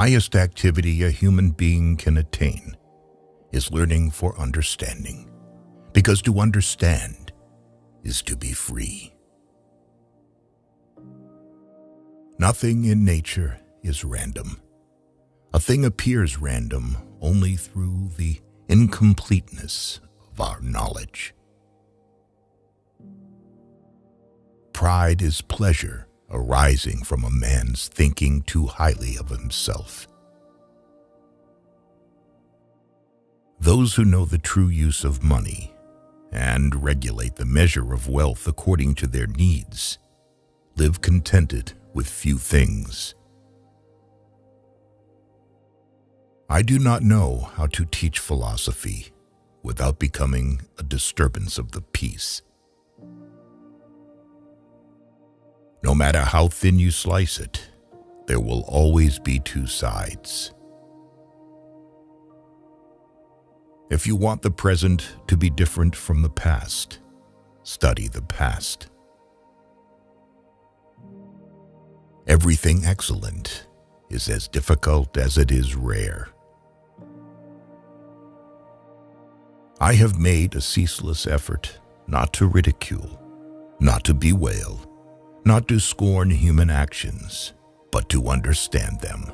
highest activity a human being can attain is learning for understanding, because to understand is to be free. Nothing in nature is random. A thing appears random only through the incompleteness of our knowledge. Pride is pleasure arising from a man's thinking too highly of himself. Those who know the true use of money and regulate the measure of wealth according to their needs live contented with few things. I do not know how to teach philosophy without becoming a disturbance of the peace. No matter how thin you slice it, there will always be two sides. If you want the present to be different from the past, study the past. Everything excellent is as difficult as it is rare. I have made a ceaseless effort not to ridicule, not to bewail, not to scorn human actions, but to understand them.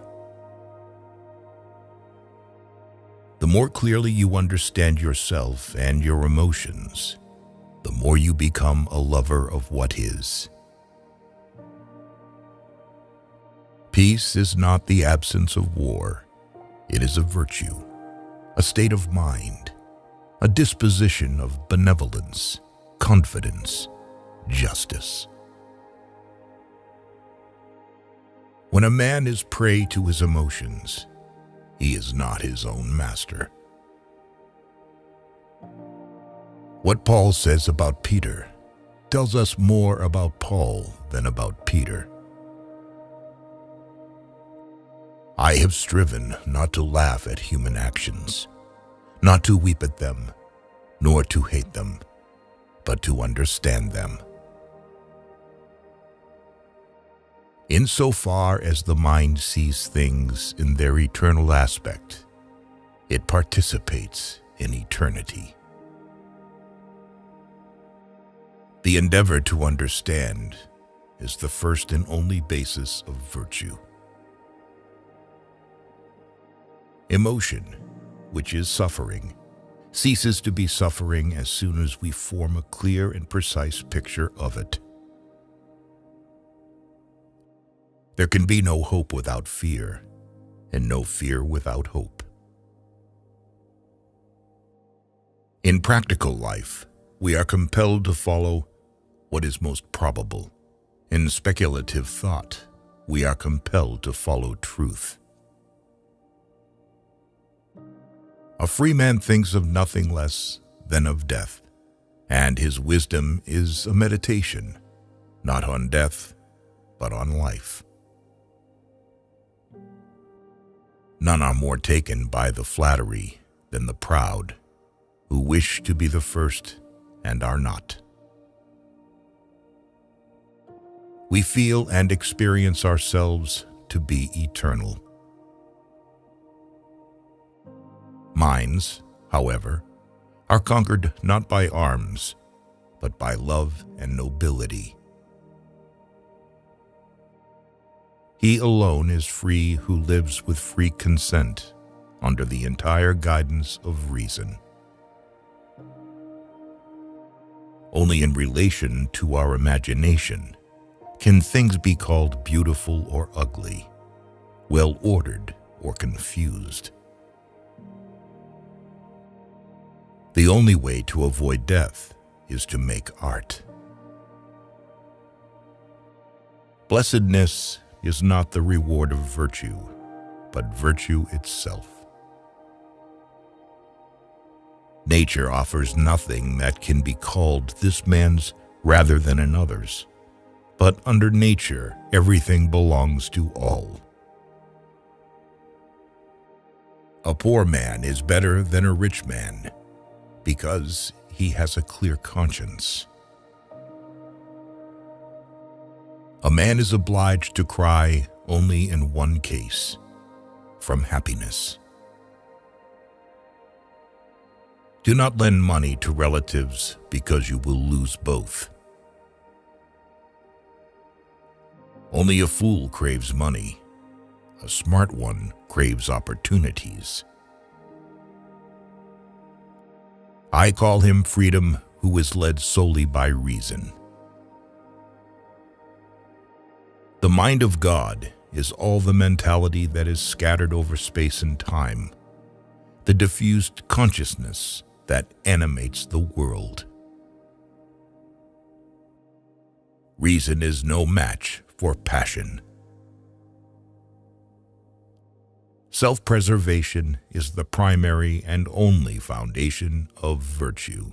The more clearly you understand yourself and your emotions, the more you become a lover of what is. Peace is not the absence of war. It is a virtue, a state of mind, a disposition of benevolence, confidence, justice. When a man is prey to his emotions, he is not his own master. What Paul says about Peter tells us more about Paul than about Peter. I have striven not to laugh at human actions, not to weep at them, nor to hate them, but to understand them. Insofar as the mind sees things in their eternal aspect, it participates in eternity. The endeavor to understand is the first and only basis of virtue. Emotion, which is suffering, ceases to be suffering as soon as we form a clear and precise picture of it. There can be no hope without fear, and no fear without hope. In practical life, we are compelled to follow what is most probable. In speculative thought, we are compelled to follow truth. A free man thinks of nothing less than of death, and his wisdom is a meditation, not on death, but on life. None are more taken by the flattery than the proud, who wish to be the first and are not. We feel and experience ourselves to be eternal. Minds, however, are conquered not by arms, but by love and nobility. He alone is free who lives with free consent under the entire guidance of reason. Only in relation to our imagination can things be called beautiful or ugly, well-ordered or confused. The only way to avoid death is to make art. Blessedness is not the reward of virtue, but virtue itself. Nature offers nothing that can be called this man's rather than another's, but under nature everything belongs to all. A poor man is better than a rich man because he has a clear conscience. A man is obliged to cry only in one case, from happiness. Do not lend money to relatives because you will lose both. Only a fool craves money. A smart one craves opportunities. I call him freedom who is led solely by reason. The mind of God is all the mentality that is scattered over space and time, the diffused consciousness that animates the world. Reason is no match for passion. Self-preservation is the primary and only foundation of virtue.